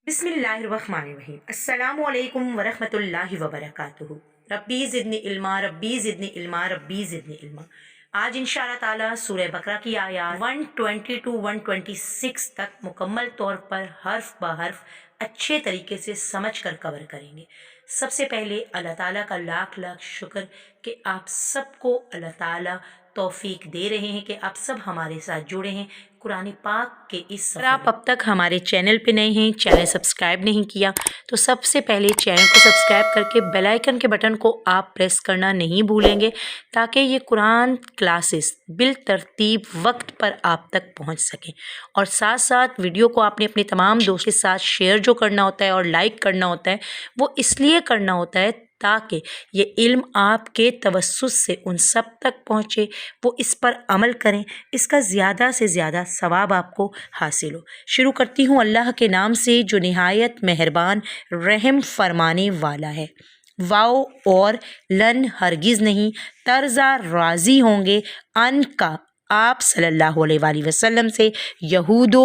بسم اللہ الرحمن الرحیم۔ السلام علیکم ورحمۃ اللہ وبرکاتہ۔ ربی زدنی علما، ربی زدنی علما، ربی زدنی علما۔ آج انشاءاللہ تعالیٰ سورہ بقرہ کی آیات 120 to 126 تک مکمل طور پر حرف بحرف اچھے طریقے سے سمجھ کر کور کریں گے۔ سب سے پہلے اللہ تعالیٰ کا لاکھ لاکھ شکر کہ آپ سب کو اللہ تعالیٰ توفیق دے رہے ہیں کہ آپ سب ہمارے ساتھ جڑے ہیں قرآن پاک کے اس سفر۔ اگر آپ اب تک ہمارے چینل پہ نئے ہیں، چینل سبسکرائب نہیں کیا تو سب سے پہلے چینل کو سبسکرائب کر کے بیل آئیکن کے بٹن کو آپ پریس کرنا نہیں بھولیں گے تاکہ یہ قرآن کلاسز بالترتیب وقت پر آپ تک پہنچ سکیں، اور ساتھ ساتھ ویڈیو کو آپ نے اپنے تمام دوستوں کے ساتھ شیئر جو کرنا ہوتا ہے اور لائک کرنا ہوتا ہے وہ اس لیے کرنا ہوتا ہے تاکہ یہ علم آپ کے توسط سے ان سب تک پہنچے، وہ اس پر عمل کریں، اس کا زیادہ سے زیادہ ثواب آپ کو حاصل ہو۔ شروع کرتی ہوں اللہ کے نام سے جو نہایت مہربان رحم فرمانے والا ہے۔ واؤ اور لن ہرگز نہیں، ترزا راضی ہوں گے، ان کا آپ صلی اللہ علیہ وآلہ وسلم سے، یہود،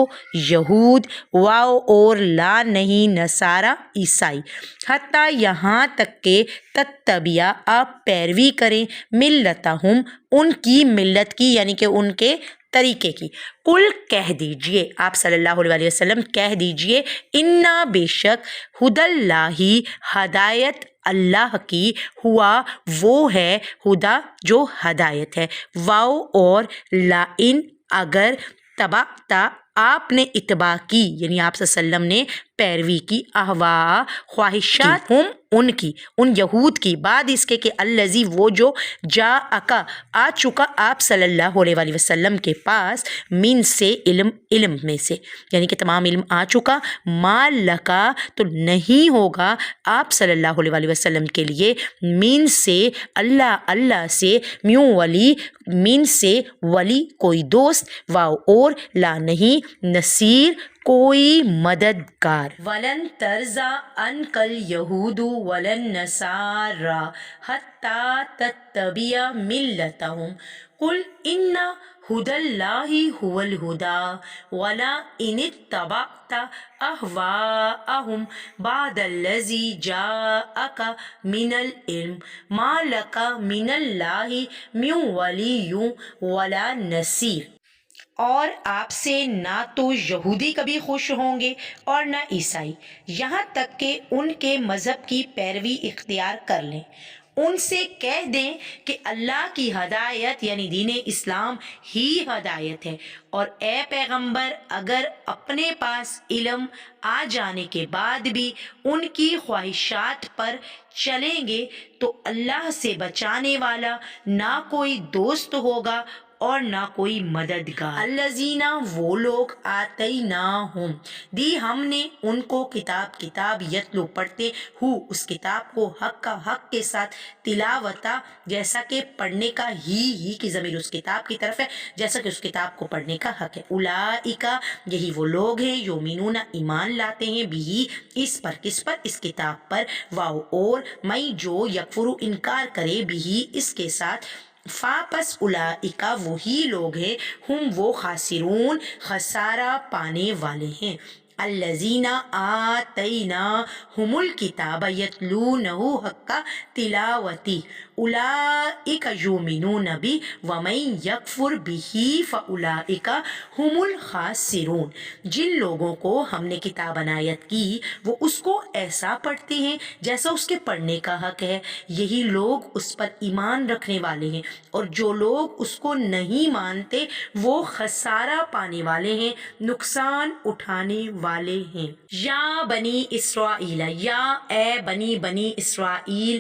واؤ اور لا نہیں، نصارہ عیسائی، حتیٰ یہاں تک کہ تتبعہ آپ پیروی کریں، ملتہم ان کی ملت کی، یعنی کہ ان کے طریقے کی۔ کل کہہ دیجئے، آپ صلی اللہ علیہ وآلہ وسلم کہہ دیجئے، انا بے شک، ہدی اللہ ہدایت اللہ کی، ہوا وہ ہے، ہدا جو ہدایت ہے، واؤ اور لا ان اگر، تبعتا آپ نے اتباع کی، یعنی آپ صلی اللہ علیہ وسلم نے پیروی کی، احوا خواہشات، ہم ان کی، ان یہود کی، بعد اس کے کہ الذی وہ جو جاءک آ چکا آپ صلی اللہ علیہ وآلہ وسلم کے پاس، من سے علم میں سے، یعنی کہ تمام علم آ چکا، ما لکا تو نہیں ہوگا آپ صلی اللہ علیہ وآلہ وسلم کے لیے، من سے اللہ سے، میوں ولی من سے ولی کوئی دوست، واؤ اور لا نہیں، نصیر کوئی مددگار۔ ولن ترضى عنك اليهود ولا النصارى حتى تتبع ملتهم قل إن هدى الله هو الهدى ولئن اتبعت أهواءهم بعد الذي جاءك من العلم ما لك من الله من ولي ولا نصير۔ اور آپ سے نہ تو یہودی کبھی خوش ہوں گے اور نہ عیسائی، یہاں تک کہ ان کے مذہب کی پیروی اختیار کر لیں۔ ان سے کہہ دیں کہ اللہ کی ہدایت یعنی دین اسلام ہی ہدایت ہے، اور اے پیغمبر اگر اپنے پاس علم آ جانے کے بعد بھی ان کی خواہشات پر چلیں گے تو اللہ سے بچانے والا نہ کوئی دوست ہوگا اور نہ کوئی مددگار۔ الذین وہ لوگ، آتیناہم دی ہم نے ان کو کتاب یتلو پڑھتے، اس کتاب کو حق کے ساتھ، تلاوتا جیسا کہ پڑھنے کا، ہی کی ضمیر اس کتاب کی طرف ہے، جیسا کہ اس کتاب کو پڑھنے کا حق ہے۔ اولئک یہی وہ لوگ ہیں، یؤمنون ایمان لاتے ہیں، بھی اس پر، کس پر؟ اس کتاب پر، واؤ اور میں جو یکفر انکار کرے، بھی اس کے ساتھ، پس اولئک وہی لوگ ہیں، ہم وہ خاسرون خسارہ پانے والے ہیں۔ الذین آتیناہم الکتاب یتلونہ حق تلاوتہ اولئک یؤمنون بہ ومن یکفر بہ فاولئک ھم الخاسرون۔ جن لوگوں کو ہم نے کتاب عنایت کی وہ اس کو ایسا پڑھتے ہیں جیسا اس کے پڑھنے کا حق ہے، یہی لوگ اس پر ایمان رکھنے والے ہیں، اور جو لوگ اس کو نہیں مانتے وہ خسارہ پانے والے ہیں، نقصان اٹھانے والے ہیں۔ یا بنی اسرائیل، یا اے بنی اسرائیل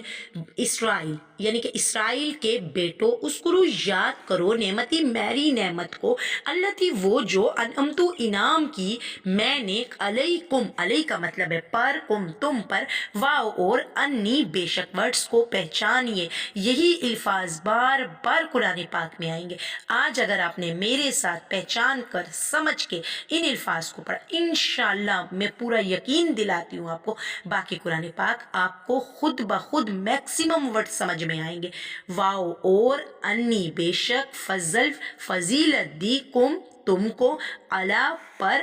یعنی کہ اسرائیل کے بیٹو، اذکروا یاد کرو نعمتی میری نعمت کو، التی وہ جو، انعمت انعام کی میں نے، علیکم علیہ کا مطلب ہے پر، کم تم پر، واؤ اور انی بے شک، ورڈز کو پہچانیے، یہی الفاظ بار بار قرآن پاک میں آئیں گے۔ آج اگر آپ نے میرے ساتھ پہچان کر سمجھ کے ان الفاظ کو پڑھا، انشاءاللہ میں پورا یقین دلاتی ہوں آپ کو، باقی قرآن پاک آپ کو خود بخود میکسیمم ورڈ سمجھ میں آئیں گے۔ واؤ اور انی بے شک، فضیلت دی، کم تم کو، علا پر،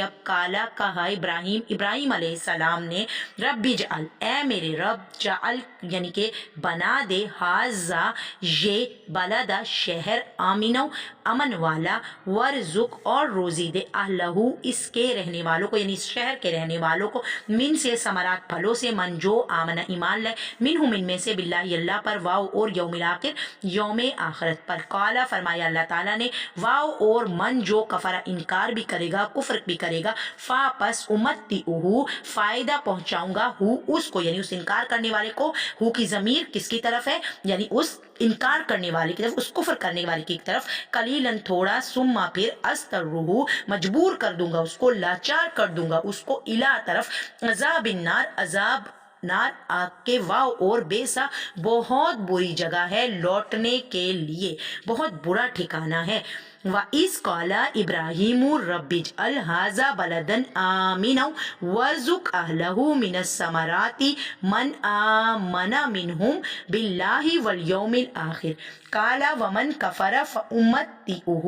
جب کالا کہا ابراہیم علیہ السلام نے ربی جعل اے میرے رب جعل یعنی کہ بنا دے حاضہ یہ بلدہ شہر آمینو امن والا ورزق اور روزی دے اہلہ اس کے رہنے والوں کو یعنی اس شہر کے رہنے والوں کو من سے ثمرات پھلوں سے من جو آمنہ ایمان لائے منہم ان میں سے باللہ اللہ پر واو اور یوم الآخر یوم آخرت پر قالا فرمایا اللہ تعالیٰ نے واو اور من جو کفرہ انکار بھی کرے گا کفر بھی کرے گا فا پس امتعہ فائدہ پہنچاؤں گا ہو اس کو یعنی اس انکار کرنے والے کو ہو کی ضمیر کس کی طرف ہے یعنی اس انکار کرنے والے کی طرف اس کفر کرنے والے کی طرف قلیلاً تھوڑا ثم پھر استرہ مجبور کر دوں گا اس کو لاچار کر دوں گا اس کو الا طرف عذاب النار عذاب نار آگ کے واو اور بیسا بہت بری جگہ ہے لوٹنے کے لیے بہت برا ٹھکانہ ہے وَإِذْ قَالَ إِبْرَاهِيمُ رَبِّ اجْعَلْ هَٰذَا بَلَدًا آمِنًا وَارْزُقْ أَهْلَهُ مِنَ الثَّمَرَاتِ مَنْ آمَنَ مِنْهُمْ بِاللَّهِ وَالْيَوْمِ الْآخِرِ قَالَ وَمَنْ كَفَرَ فَأُمَتِّعُهُ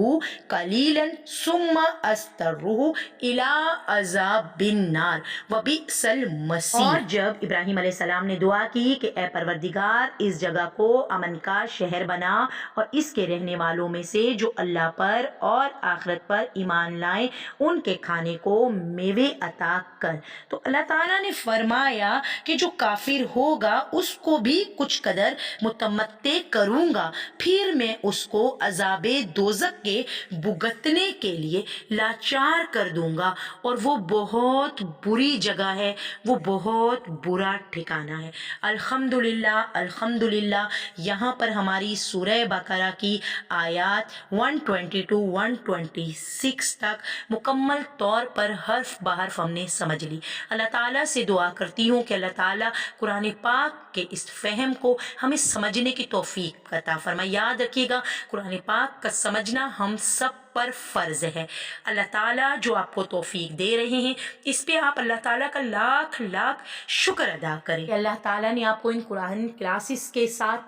قَلِيلًا ثُمَّ أَضْطَرُّهُ إِلَىٰ عَذَابِ النَّارِ وَبِئْسَ الْمَصِيرُ۔ اور جب ابراہیم علیہ السلام نے دعا کی کہ اے پروردگار اس جگہ کو امن کا شہر بنا اور اس کے رہنے والوں میں سے جو اللہ پر اور آخرت پر ایمان لائیں ان کے کھانے کو میوے عطا کر، تو اللہ تعالیٰ نے فرمایا کہ جو کافر ہوگا اس کو بھی کچھ قدر متمتع کروں گا، پھر میں اس کو عذاب دوزخ کے بھگتنے کے لیے لاچار کر دوں گا اور وہ بہت بری جگہ ہے، وہ بہت برا ٹھکانہ ہے۔ الحمدللہ الحمدللہ یہاں پر ہماری سورہ بقرہ کی آیات 122 126 تک مکمل طور پر حرف بحرف ہم نے سمجھ لی۔ اللہ تعالیٰ سے دعا کرتی ہوں کہ اللہ تعالیٰ قرآن پاک کے اس فہم کو ہمیں سمجھنے کی توفیق عطا فرمائے۔ یاد رکھیے گا قرآن پاک کا سمجھنا ہم سب پر فرض ہے۔ اللہ تعالیٰ جو آپ کو توفیق دے رہے ہیں اس پہ آپ اللہ تعالیٰ کا لاکھ لاکھ شکر ادا کریں کہ اللہ تعالیٰ نے آپ کو ان قرآن کلاسز کے ساتھ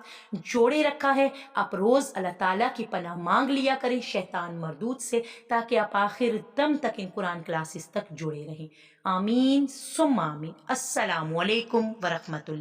جوڑے رکھا ہے۔ آپ روز اللہ تعالیٰ کی پناہ مانگ لیا کریں شیطان مردود سے تاکہ آپ آخر دم تک ان قرآن کلاسز تک جڑے رہیں۔ آمین ثم آمین۔ السلام علیکم ورحمۃ اللہ۔